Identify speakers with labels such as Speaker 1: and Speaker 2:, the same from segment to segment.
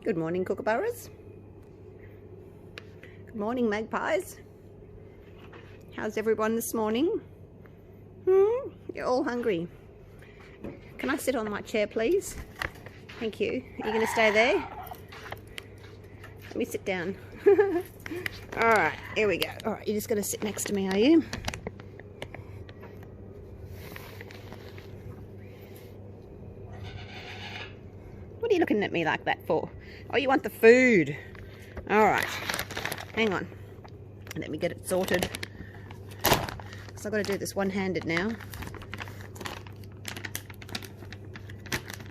Speaker 1: Good morning, kookaburras. Good morning, magpies. How's everyone this morning? You're all hungry. Can I sit on my chair, please? Thank you. Are you going to stay there? Let me sit down. Alright, here we go. Alright, you're just going to sit next to me, are you? What are you looking at me like that for? Oh, you want the food. Alright. Hang on. Let me get it sorted. Because I've got to do this one-handed now.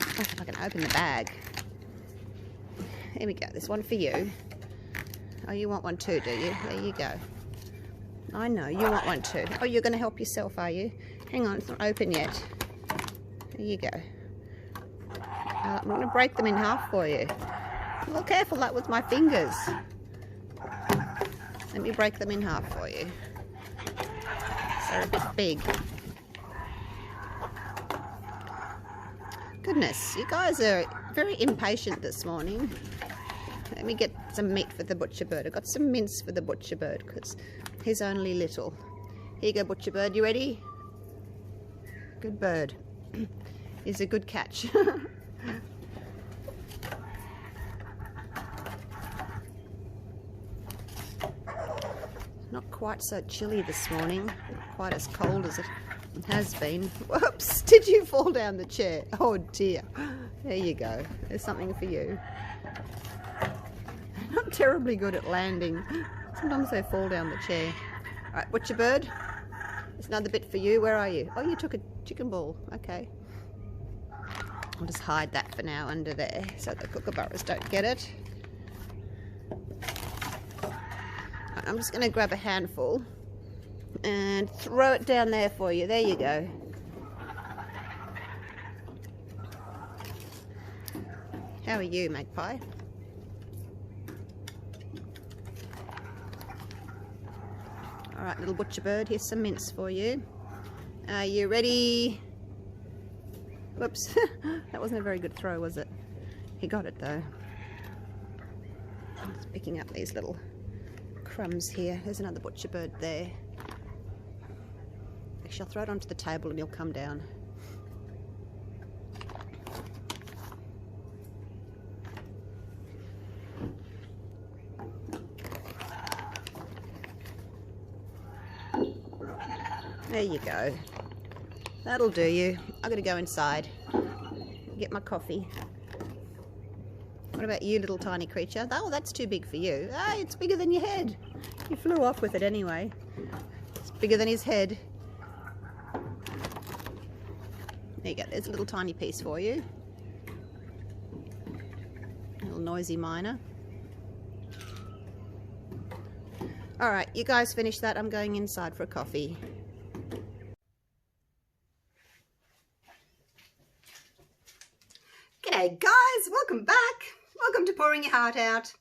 Speaker 1: Oh, if I can open the bag. Here we go. There's one for you. Oh, you want one too, do you? There you go. I know, you want one too. Oh, you're going to help yourself, are you? Hang on, it's not open yet. There you go. I'm going to break them in half for you. Well, careful that with my fingers. Let me break them in half for you. They're a bit big. Goodness, you guys are very impatient this morning. Let me get some meat for the butcher bird. I've got some mince for the butcher bird because he's only little. Here you go, butcher bird. You ready? Good bird. He's a good catch. Not quite so chilly this morning. Not quite as cold as it has been. Whoops! Did you fall down the chair? Oh dear. There you go. There's something for you. Not terribly good at landing. Sometimes they fall down the chair. Alright, butcher bird. There's another bit for you. Where are you? Oh, you took a chicken ball. Okay. I'll just hide that for now under there so the kookaburras don't get it. I'm just going to grab a handful and throw it down there for you. There you go. How are you, magpie? Alright, little butcher bird, here's some mince for you. Are you ready? Whoops, that wasn't a very good throw, was it? He got it though. I'm just picking up these little crumbs here. There's another butcher bird there. Actually, I'll throw it onto the table and he'll come down. There you go. That'll do you. I'm going to go inside. Get my coffee. What about you, little tiny creature? Oh, that's too big for you. Ah, it's bigger than your head. You flew off with it anyway. It's bigger than his head. There you go. There's a little tiny piece for you. A little noisy miner. Alright, you guys finish that. I'm going inside for a coffee. G'day guys, welcome back. Welcome to Pouring Your Heart Out.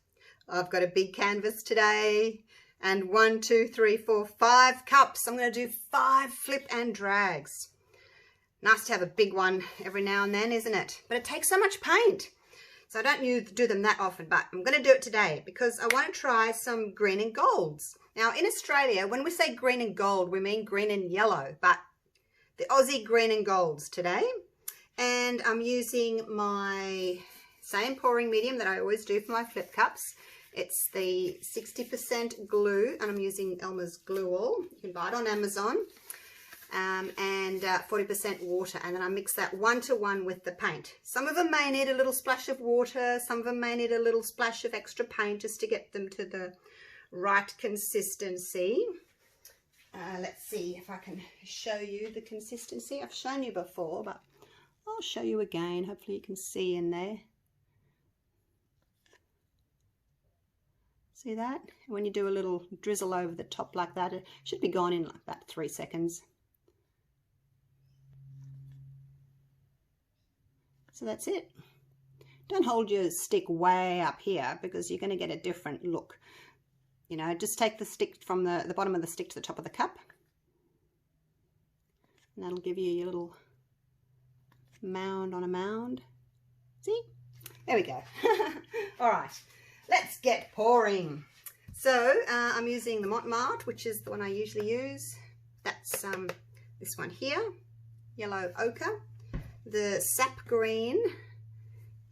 Speaker 1: I've got a big canvas today and 1, 2, 3, 4, 5 cups. I'm going to do 5 flip and drags. Nice to have a big one every now and then, isn't it? But it takes so much paint. So I don't do them that often, but I'm going to do it today because I want to try some green and golds. Now in Australia, when we say green and gold, we mean green and yellow, but the Aussie green and golds today. And I'm using my same pouring medium that I always do for my flip cups. It's the 60% glue, and I'm using Elmer's Glue All. You can buy it on Amazon. And 40% water, and then I mix that 1-to-1 with the paint. Some of them may need a little splash of water, some of them may need a little splash of extra paint just to get them to the right consistency. Let's see if I can show you the consistency. I've shown you before, but I'll show you again. Hopefully you can see in there. See that? When you do a little drizzle over the top like that, it should be gone in like that 3 seconds. So that's it. Don't hold your stick way up here because you're going to get a different look. You know, just take the stick from the bottom of the stick to the top of the cup. And that'll give you your little mound on a mound. See? There we go. All right, let's get pouring. So I'm using the Mont Marte, which is the one I usually use. That's this one here, yellow ochre. The sap green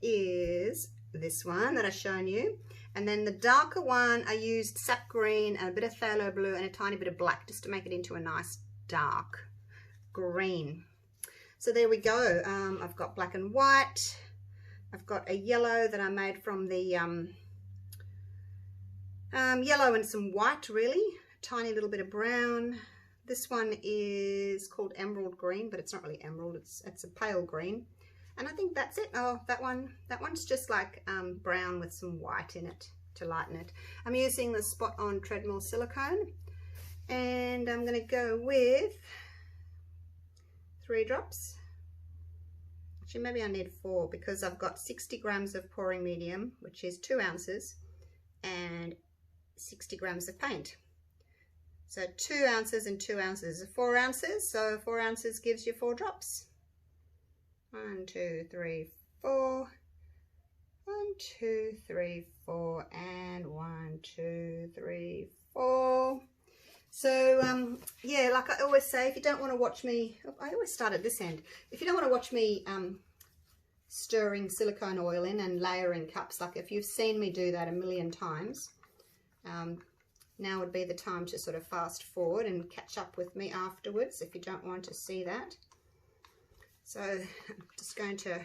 Speaker 1: is this one that I've shown you. And then the darker one, I used sap green and a bit of phthalo blue and a tiny bit of black just to make it into a nice dark green. So there we go. I've got black and white. I've got a yellow that I made from the yellow and some white, really. A tiny little bit of brown. This one is called emerald green, but it's not really emerald. It's a pale green. And I think that's it. Oh, that one's just like brown with some white in it to lighten it. I'm using the Spot On Treadmill silicone, and I'm going to go with 3 drops. Actually, maybe I need 4 because I've got 60 grams of pouring medium, which is 2 ounces, and 60 grams of paint. So 2 ounces and 2 ounces is 4 ounces. So 4 ounces gives you 4 drops. 1, 2, 3, 4. 1, 2, 3, 4, and 1, 2, 3, 4. So yeah, like I always say, if you don't want to watch me, I always start at this end. If you don't want to watch me stirring silicone oil in and layering cups, like if you've seen me do that a million times, now would be the time to sort of fast forward and catch up with me afterwards if you don't want to see that. So I'm just going to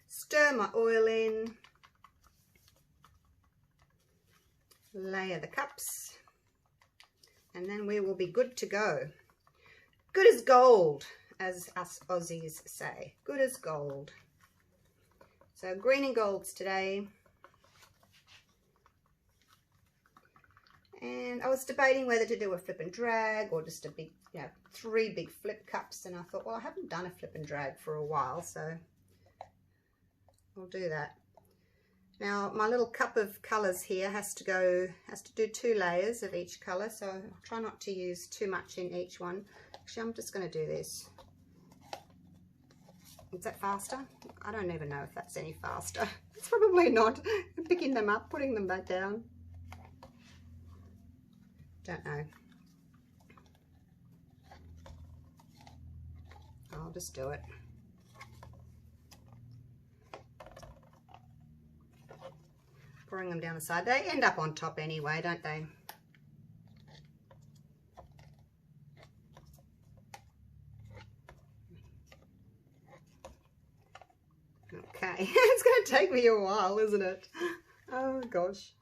Speaker 1: stir my oil in, layer the cups, and then we will be good to go. Good as gold, as us Aussies say. Good as gold. So green and golds today. And I was debating whether to do a flip and drag or just a big, 3 big flip cups. And I thought, well, I haven't done a flip and drag for a while, so I'll do that. Now, my little cup of colours here has to do 2 layers of each colour. So I'll try not to use too much in each one. Actually, I'm just going to do this. Is that faster? I don't even know if that's any faster. It's probably not. I'm picking them up, putting them back down. Don't know. I'll just do it. Pouring them down the side. They end up on top anyway, don't they? Okay, it's going to take me a while, isn't it? Oh gosh.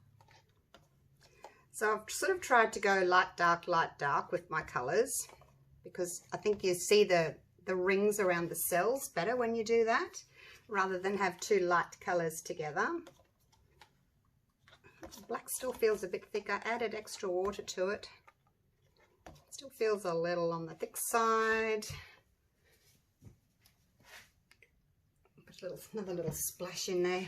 Speaker 1: So I've sort of tried to go light, dark with my colours, because I think you see the rings around the cells better when you do that, rather than have 2 light colours together. Black still feels a bit thick. I added extra water to it. Still feels a little on the thick side. Put another little splash in there.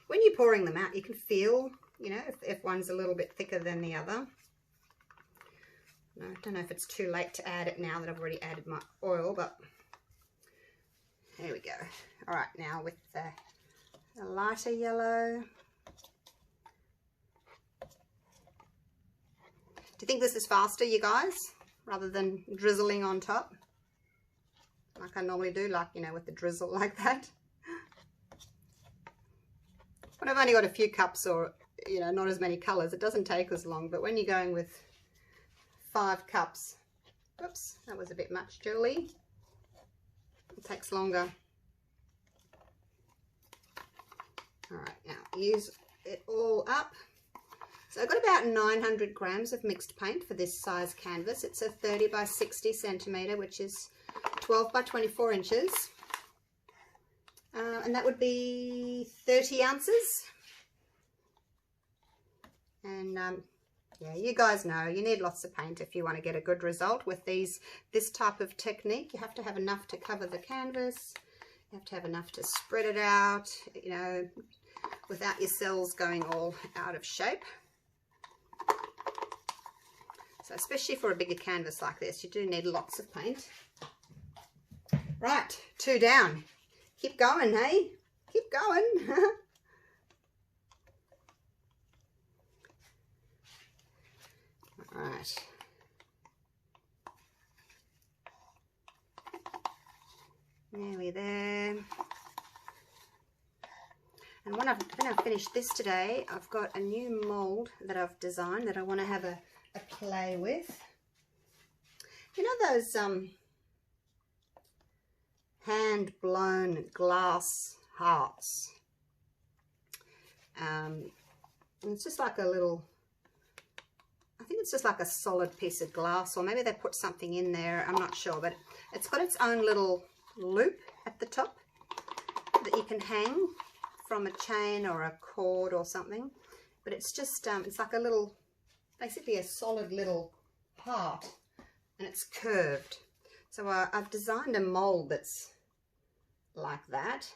Speaker 1: When you're pouring them out, you can feel, if one's a little bit thicker than the other. I don't know if it's too late to add it now that I've already added my oil, but there we go. All right, now with the lighter yellow. Do you think this is faster, you guys, rather than drizzling on top? Like I normally do, like, with the drizzle like that. When I've only got a few cups or, not as many colours, it doesn't take as long. But when you're going with 5 cups, oops, that was a bit much, Julie. It takes longer. All right, now use it all up. So I've got about 900 grams of mixed paint for this size canvas. It's a 30 by 60 centimetre, which is 12 by 24 inches. And that would be 30 ounces. And yeah, you guys know you need lots of paint if you want to get a good result with this type of technique. You have to have enough to cover the canvas. You have to have enough to spread it out, without your cells going all out of shape. So especially for a bigger canvas like this, you do need lots of paint. Right, 2 down. Keep going, hey? Keep going. Right. Nearly there. And when I've finished this today, I've got a new mould that I've designed that I want to have a play with. You know those hand-blown glass hearts? And it's just like a little, I think it's just like a solid piece of glass, or maybe they put something in there, I'm not sure, but it's got its own little loop at the top that you can hang from a chain or a cord or something. But it's just, it's like a little, basically a solid little heart, and it's curved. So I've designed a mold that's like that,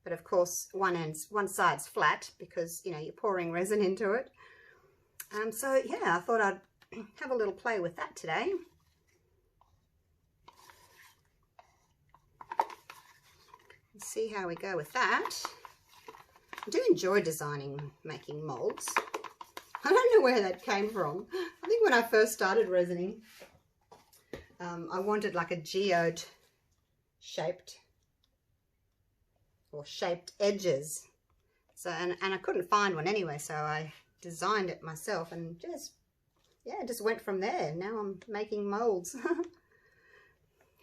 Speaker 1: but of course one side's flat because, you know, you're pouring resin into it. So yeah, I thought I'd have a little play with that today. Let's see how we go with that. I do enjoy making molds. I don't know where that came from. I think when I first started resining, I wanted like a geode shaped edges. So and I couldn't find one anyway, so I designed it myself and just went from there. Now I'm making molds.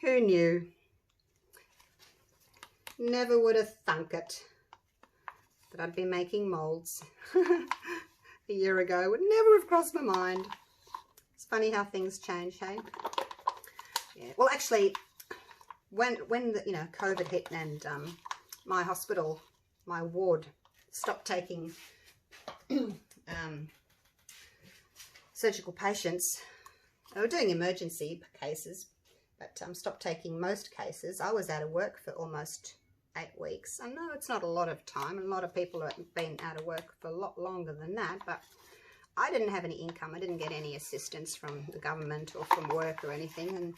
Speaker 1: Who knew? Never would have thunk it that I'd be making molds a year ago. Would never have crossed my mind. It's funny how things change, hey? Yeah. Well, actually, when the, you know, COVID hit and my hospital, my ward, stopped taking surgical patients. They were doing emergency cases, but stopped taking most cases. I was out of work for almost 8 weeks. I know it's not a lot of time, and a lot of people have been out of work for a lot longer than that, but I didn't have any income. I didn't get any assistance from the government or from work or anything, and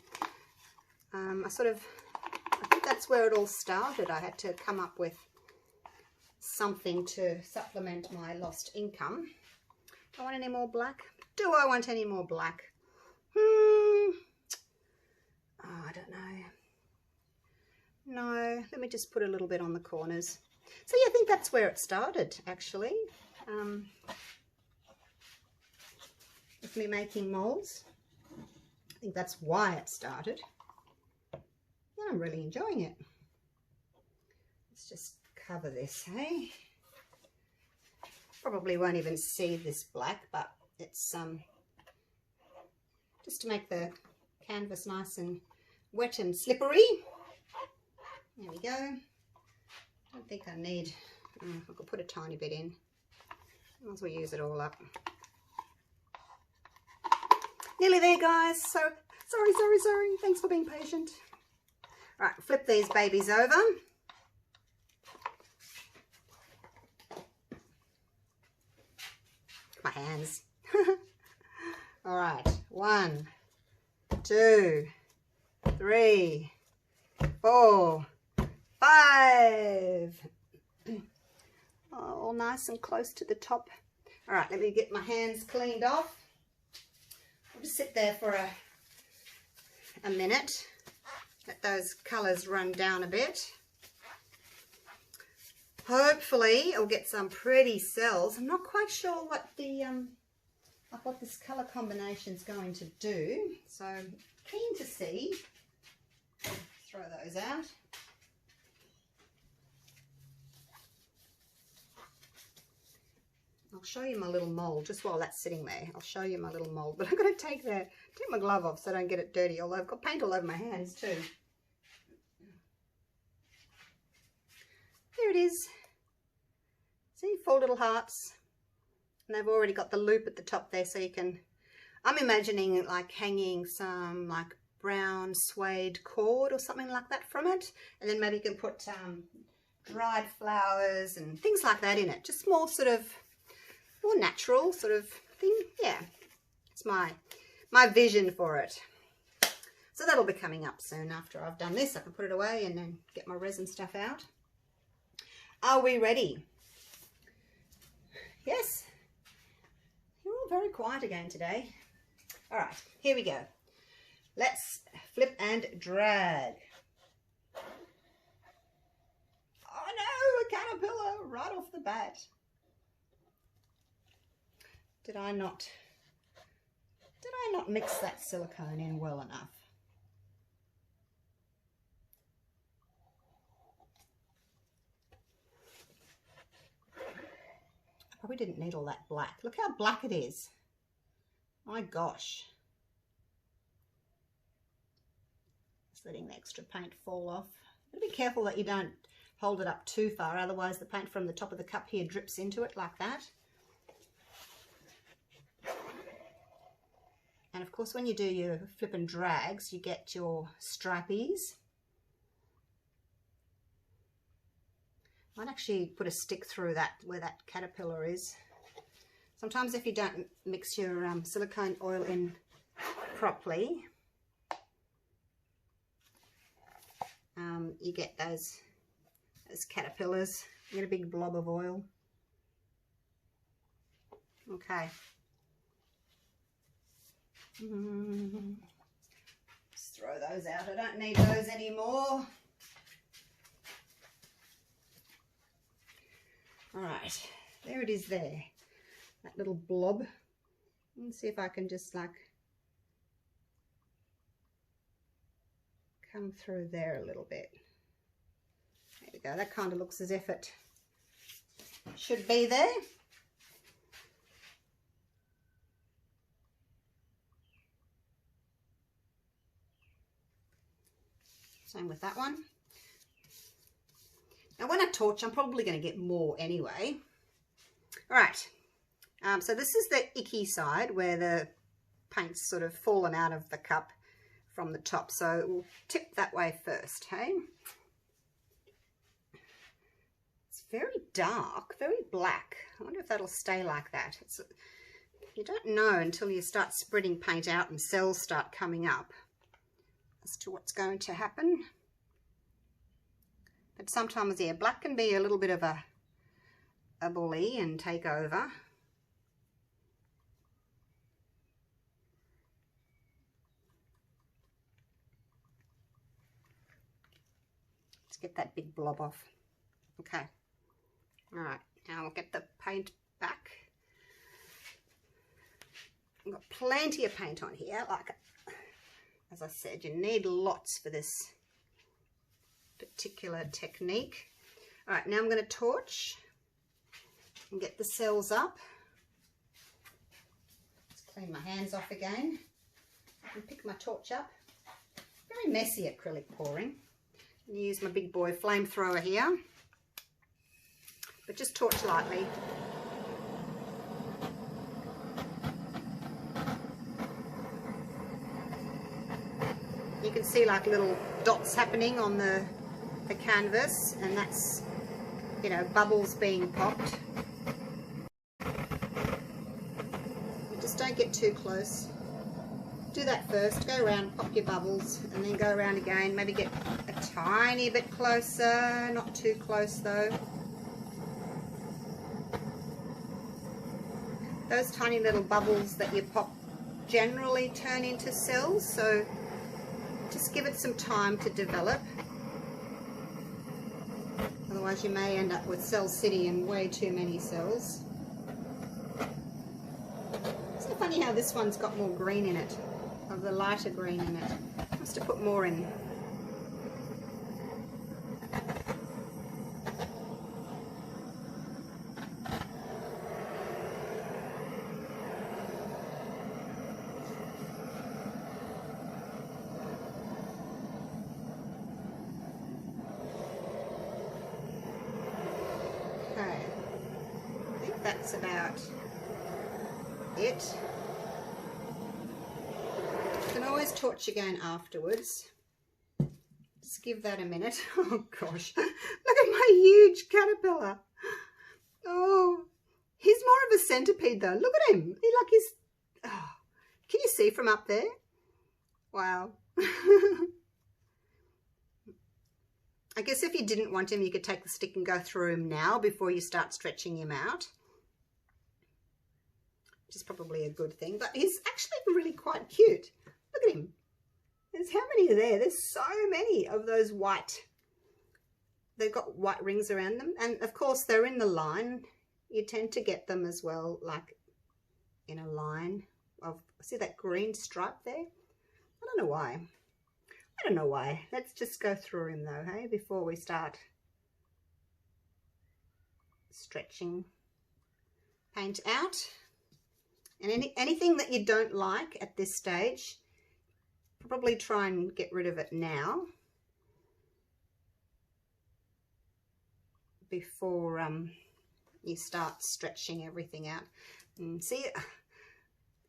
Speaker 1: I think that's where it all started. I had to come up with something to supplement my lost income. Do I want any more black? Do I want any more black? Oh, I don't know. No, let me just put a little bit on the corners. So yeah, I think that's where it started, actually. With me making molds. I think that's why it started. And I'm really enjoying it. Let's just cover this, hey? Probably won't even see this black, but it's just to make the canvas nice and wet and slippery. There we go. I don't think I need, I could put a tiny bit in. Might as well use it all up. Nearly there, guys. So, sorry. Thanks for being patient. All right, flip these babies over. My hands. All right, 1, 2, 3, 4, 5. All nice and close to the top. All right, let me get my hands cleaned off. I'll just sit there for a minute. Let those colours run down a bit. Hopefully I'll get some pretty cells. I'm not quite sure what the what this colour combination is going to do. So keen to see. Throw those out. I'll show you my little mould just while that's sitting there. I'll show you my little mould, but I've got to take my glove off so I don't get it dirty. Although I've got paint all over my hands too. There it is. See, 4 little hearts, and they've already got the loop at the top there, so you can. I'm imagining like hanging some like brown suede cord or something like that from it, and then maybe you can put dried flowers and things like that in it. Just more sort of more natural sort of thing. Yeah, it's my vision for it. So that'll be coming up soon after I've done this. I can put it away and then get my resin stuff out. Are we ready? Yes. You're all very quiet again today. All right, here we go. Let's flip and drag. Oh no, a caterpillar right off the bat. Did I not mix that silicone in well enough? I probably didn't need all that black. Look how black it is. My gosh. Just letting the extra paint fall off. Be careful that you don't hold it up too far, otherwise the paint from the top of the cup here drips into it like that. And of course, when you do your flip and drags, you get your stripies. Might actually put a stick through that where that caterpillar is. Sometimes if you don't mix your silicone oil in properly, you get those caterpillars. You get a big blob of oil. Okay. Just throw those out. I don't need those anymore. All right, there it is there. That little blob. Let's see if I can just like come through there a little bit. There we go. That kind of looks as if it should be there. Same with that one. Now when I torch, I'm probably going to get more anyway. All right. So this is the icky side where the paint's sort of fallen out of the cup from the top. So we'll tip that way first, hey? It's very dark, very black. I wonder if that'll stay like that. You don't know until you start spreading paint out and cells start coming up as to what's going to happen. But sometimes, yeah, black can be a little bit of a bully and take over. Let's get that big blob off. Okay. All right, now I'll get the paint back. I've got plenty of paint on here. Like, as I said, you need lots for this particular technique. All right, now I'm going to torch and get the cells up. Let's clean my hands off again and pick my torch up. Very messy acrylic pouring. I'm going to use my big boy flamethrower here, but just torch lightly. You can see like little dots happening on the canvas, and that's, you know, bubbles being popped. You just don't get too close. Do that first, go around, pop your bubbles, and then go around again. Maybe get a tiny bit closer, not too close though. Those tiny little bubbles that you pop generally turn into cells, so just give it some time to develop. Otherwise you may end up with Cell City and way too many cells. It's so funny how this one's got more green in it, of the lighter green in it. I must have put more in. That's about it. You can always torch again afterwards. Just give that a minute. Oh gosh, look at my huge caterpillar. Oh, he's more of a centipede though. Look at him. He like he's. Oh, can you see from up there? Wow. I guess if you didn't want him, you could take the stick and go through him now before you start stretching him out. which is probably a good thing. But he's actually really quite cute. Look at him. There's how many are there? There's so many of those white. They've got white rings around them. And of course, they're in the line. You tend to get them as well, like in a line of, see that green stripe there? I don't know why. I don't know why. Let's just go through him though, hey, before we start stretching paint out. And anything that you don't like at this stage, probably try and get rid of it now before you start stretching everything out. And see,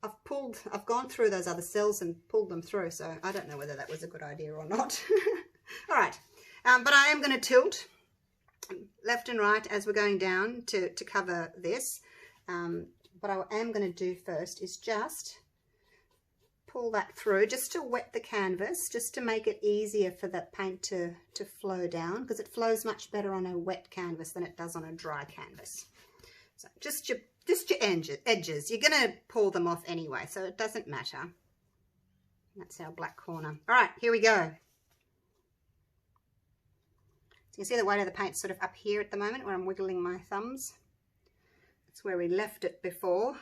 Speaker 1: I've gone through those other cells and pulled them through, so I don't know whether that was a good idea or not. All right, but I am going to tilt left and right as we're going down to cover this. What I am going to do first is just pull that through, just to wet the canvas, just to make it easier for that paint to flow down, because it flows much better on a wet canvas than it does on a dry canvas. So just your edges, you're going to pull them off anyway, so it doesn't matter. That's our black corner. All right, here we go. So you can see the weight of the paint sort of up here at the moment where I'm wiggling my thumbs. That's where we left it before.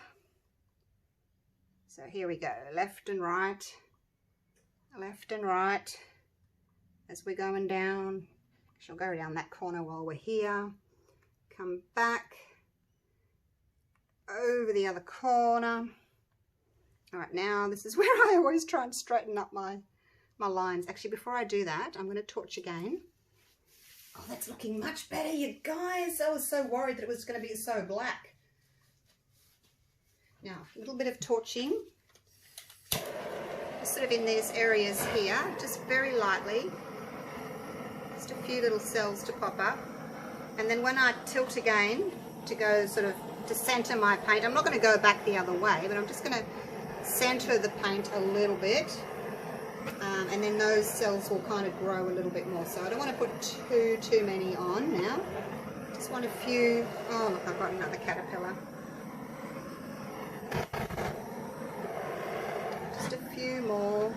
Speaker 1: So here we go, left and right as we're going down. She'll go down that corner while we're here. Come back over the other corner. All right, now this is where I always try and straighten up my lines. Actually, before I do that, I'm going to torch again. Oh, that's looking much better, you guys. I was so worried that it was going to be so black. Now, a little bit of torching, just sort of in these areas here, just very lightly, just a few little cells to pop up. And then when I tilt again to go sort of to center my paint, I'm not going to go back the other way, but I'm just going to center the paint a little bit. And then those cells will kind of grow a little bit more. So I don't want to put too many on now. Just want a few. Oh, look, I've got another caterpillar. Just a few more.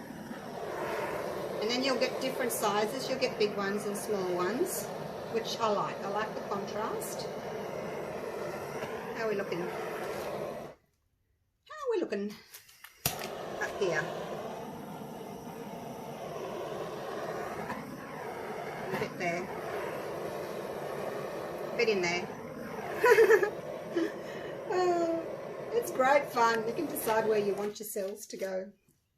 Speaker 1: And then you'll get different sizes. You'll get big ones and small ones, which I like. I like the contrast. How are we looking? How are we looking up here? A bit there. A bit in there. Oh, it's great fun. You can decide where you want your cells to go.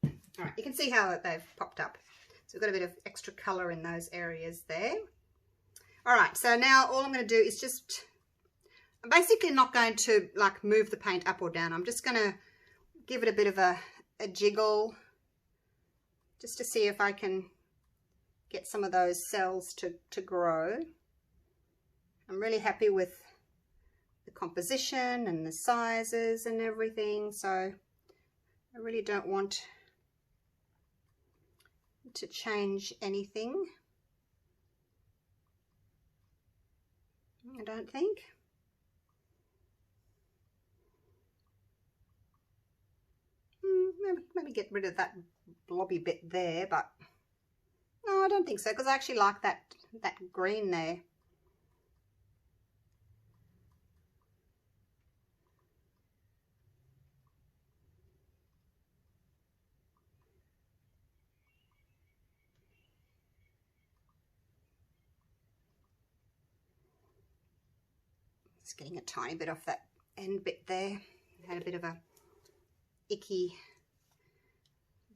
Speaker 1: All right, you can see how they've popped up. So we've got a bit of extra colour in those areas there. All right, so now all I'm going to do is just, I'm basically not going to like move the paint up or down. I'm just going to give it a bit of a jiggle just to see if I can get some of those cells to grow. I'm really happy with the composition and the sizes and everything, so I really don't want to change anything, I don't think. Maybe get rid of that blobby bit there, but no, I don't think so, because I actually like that green there. Just getting a tiny bit off that end bit there. Had a bit of a icky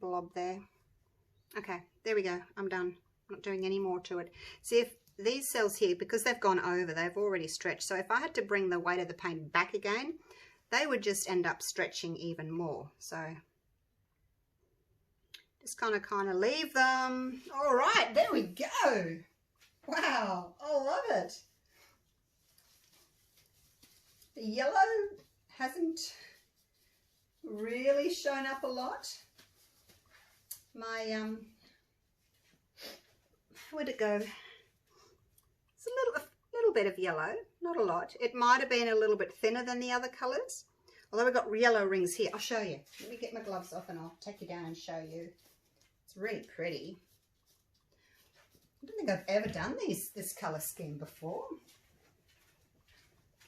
Speaker 1: blob there. Okay, there we go. I'm done. I'm not doing any more to it. See, if these cells here, because they've gone over, they've already stretched. So if I had to bring the weight of the paint back again, they would just end up stretching even more. So just kind of leave them. All right, there we go. Wow, I love it. The yellow hasn't really shown up a lot. My where'd it go? It's a little bit of yellow, not a lot. It might have been a little bit thinner than the other colors. Although I've got yellow rings here. I'll show you. Let me get my gloves off and I'll take you down and show you. It's really pretty. I don't think I've ever done this colour scheme before.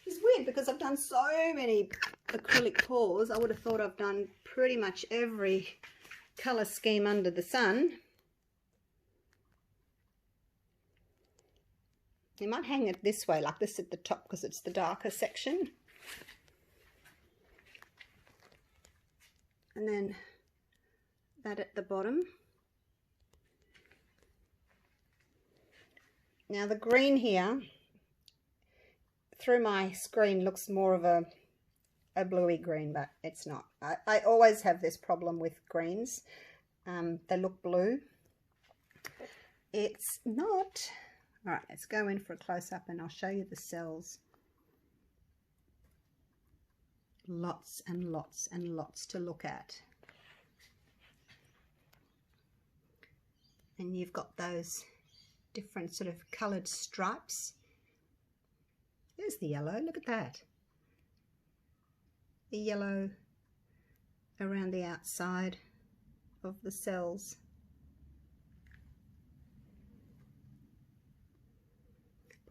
Speaker 1: It's weird because I've done so many acrylic pours. I would have thought I've done pretty much every colour scheme under the sun. You might hang it this way, like this at the top, because it's the darker section. And then that at the bottom. Now the green here, through my screen, looks more of a bluey green, but it's not. I always have this problem with greens. They look blue. It's not. All right, let's go in for a close-up and I'll show you the cells. Lots and lots and lots to look at. And you've got those different sort of coloured stripes. There's the yellow, look at that. The yellow around the outside of the cells.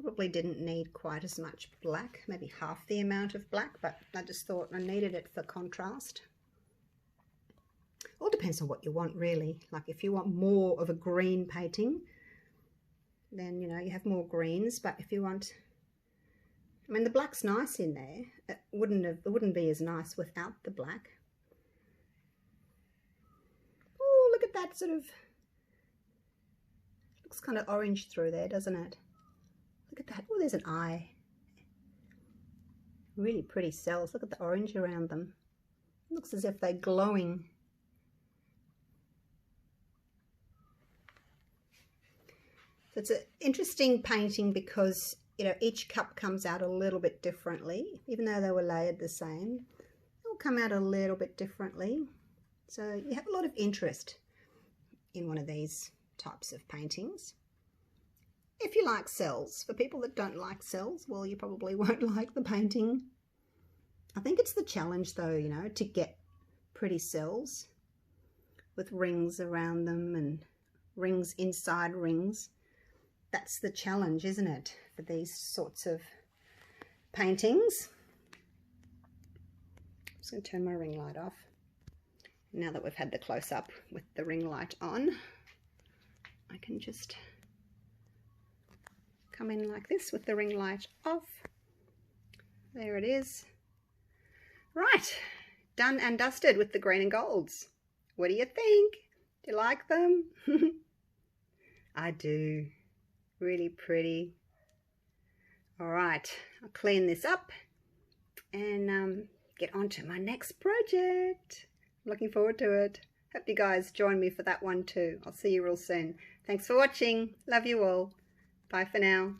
Speaker 1: Probably didn't need quite as much black, maybe half the amount of black, but I just thought I needed it for contrast. All depends on what you want, really. Like if you want more of a green painting, then, you know, you have more greens. But if you want, I mean, the black's nice in there. It wouldn't be as nice without the black. Oh, look at that sort of, looks kind of orange through there, doesn't it? Look at that. Oh, there's an eye. Really pretty cells. Look at the orange around them. It looks as if they're glowing. So it's an interesting painting because, you know, each cup comes out a little bit differently. Even though they were layered the same, they'll come out a little bit differently. So you have a lot of interest in one of these types of paintings. If you like cells. For people that don't like cells, well, you probably won't like the painting. I think it's the challenge though, you know, to get pretty cells with rings around them and rings inside rings. That's the challenge, isn't it, for these sorts of paintings. I'm just going to turn my ring light off. Now that we've had the close-up with the ring light on, I can just come in like this with the ring light off. There it is. Right, done and dusted with the green and golds. What do you think? Do you like them? I do. Really pretty. All right, I'll clean this up and get on to my next project. I'm looking forward to it. Hope you guys join me for that one too. I'll see you real soon. Thanks for watching. Love you all. Bye for now.